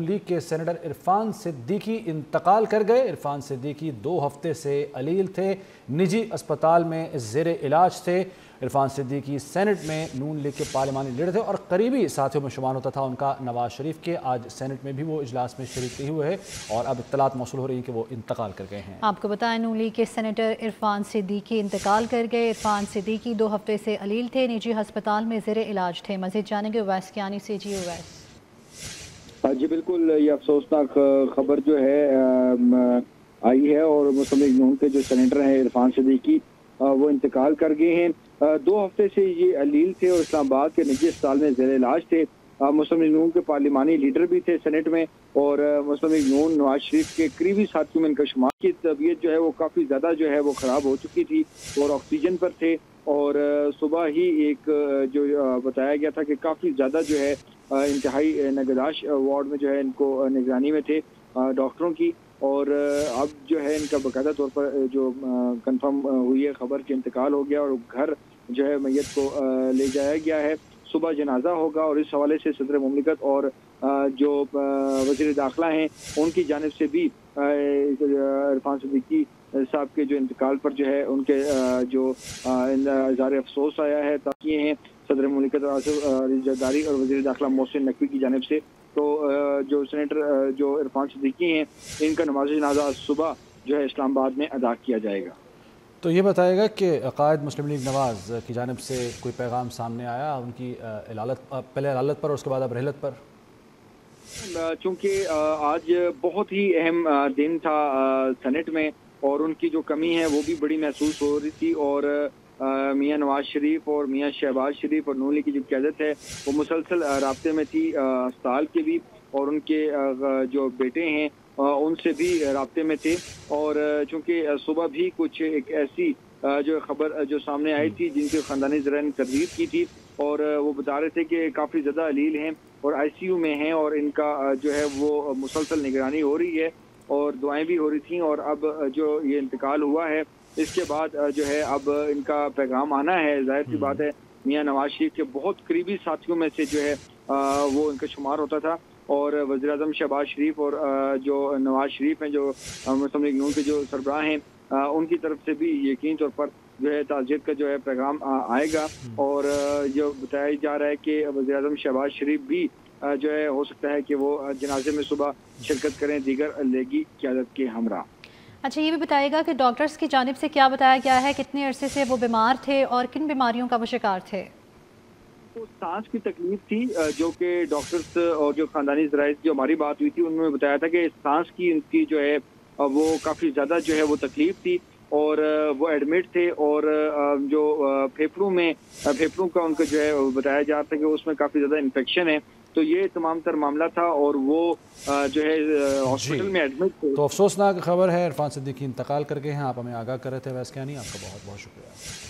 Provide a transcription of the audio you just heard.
League کے senator Irfan Siddiqui انتقال کر گئے۔ عرفان صدیقی 2 ہفتے سے علیل تھے، نجی اسپتال میں زیر علاج تھے۔ عرفان صدیقی سینٹ میں نون لیگ کے پارلیمانی لیڈر تھے اور قریبی ساتھیوں میں شمار ہوتا تھا ان کا نواز شریف کے۔ آج سینٹ میں بھی وہ اجلاس میں شریک نہیں ہوئے ہیں اور اب اطلاعات موصول ہو رہی ہیں کہ وہ انتقال کر گئے ہیں۔ آپ کو بتائیں نون لیگ کے سینیٹر عرفان صدیقی انتقال کر گئے۔ عرفان صدیقی 2 ہفتے سے علیل تھے، نجی ہسپتال میں زیر علاج تھے۔ مزید جانیں گے اویس کیانی سے۔ جی اویس۔ جی بالکل، یہ افسوسناک خبر جو ہے آئی ہے اور مسلم لیگ نون کے جو سینیٹر ہیں عرفان صدیقی وہ انتقال کر گئے ہیں۔ 2 ہفتے سے یہ علیل تھے اور اسلام آباد کے نجی اسپتال میں زیر علاج تھے۔ مسلم لیگ نون کے پارلیمانی لیڈر بھی تھے سینٹ میں اور مسلم لیگ نون نواز شریف کے قریبی ساتھیوں میں ان کا شمار۔ کی طبیعت جو ہے وہ کافی زیادہ جو ہے وہ خراب ہو چکی تھی اور آکسیجن پر تھے اور صبح ہی ایک جو بتایا گیا تھا کہ کافی زیادہ جو ہے انتہائی نگہداشت وارڈ میں جو ہے ان کو نگرانی میں تھے ڈاکٹروں کی، اور اب جو ہے ان کا باقاعدہ طور پر جو کنفرم ہوئی ہے خبر کہ انتقال ہو گیا اور گھر جو ہے میت کو لے جایا گیا ہے۔ صبح جنازہ ہوگا اور اس حوالے سے صدر مملکت اور جو وزیر داخلہ ہیں ان کی جانب سے بھی عرفان صدیقی صاحب کے جو انتقال پر جو ہے ان کے جو اظہار افسوس آیا ہے تاکہ ہیں صدر مملکت آصف علی زرداری اور وزیر داخلہ محسن نقوی کی جانب سے۔ تو جو سینیٹر جو عرفان صدیقی ہیں ان کا نماز جنازہ صبح جو ہے اسلام آباد میں ادا کیا جائے گا۔ تو یہ بتائے گا کہ قائد مسلم لیگ نواز کی جانب سے کوئی پیغام سامنے آیا ان کی پہلے علالت پر اور اس کے بعد اب رحلت پر؟ چونکہ آج بہت ہی اہم دن تھا سینٹ میں اور ان کی جو کمی ہے وہ بھی بڑی محسوس ہو رہی تھی، اور میاں نواز شریف اور میاں شہباز شریف اور نون لیگ کی جو قیادت ہے وہ مسلسل رابطے میں تھی اسپتال کے بھی، اور ان کے جو بیٹے ہیں ان سے بھی رابطے میں تھے، اور چونکہ صبح بھی کچھ ایک ایسی جو خبر جو سامنے آئی تھی جن کے خاندانی ذرائع نے تردید کی تھی اور وہ بتا رہے تھے کہ کافی زیادہ علیل ہیں اور آئی سی یو میں ہیں اور ان کا جو ہے وہ مسلسل نگرانی ہو رہی ہے اور دعائیں بھی ہو رہی تھیں، اور اب جو یہ انتقال ہوا ہے اس کے بعد جو ہے اب ان کا پیغام آنا ہے۔ ظاہر سی بات ہے میاں نواز شریف کے بہت قریبی ساتھیوں میں سے جو ہے وہ ان کا شمار ہوتا تھا، اور وزیر اعظم شہباز شریف اور جو نواز شریف ہیں جو مسلم لیگ نون کے جو سربراہ ہیں ان کی طرف سے بھی یقینی طور پر جو ہے تعزیت کا جو ہے پیغام آئے گا، اور جو بتایا جا رہا ہے کہ وزیر اعظم شہباز شریف بھی جو ہے ہو سکتا ہے کہ وہ جنازے میں صبح شرکت کریں دیگر لیگی قیادت کے ہمراہ۔ اچھا، یہ بھی بتائے گا کہ ڈاکٹرز کی جانب سے کیا بتایا گیا ہے، کتنے عرصے سے وہ بیمار تھے اور کن بیماریوں کا وہ شکار تھے؟ سانس کی تکلیف تھی جو کہ ڈاکٹرز اور جو خاندانی ذرائع جو ہماری بات ہوئی تھی انہوں نے بتایا تھا کہ سانس کی ان کی جو ہے وہ کافی زیادہ جو ہے وہ تکلیف تھی اور وہ ایڈمٹ تھے، اور جو پھیپھڑوں کا ان کا جو ہے بتایا جا رہا تھا کہ اس میں کافی زیادہ انفیکشن ہے، تو یہ تمام تر معاملہ تھا اور وہ جو ہے ہاسپٹل میں ایڈمٹ تھے۔ تو افسوسناک خبر ہے، عرفان صدیقی انتقال کر گئے ہیں۔ آپ ہمیں آگاہ کر رہے تھے اویس کیانی، آپ کا بہت بہت شکریہ۔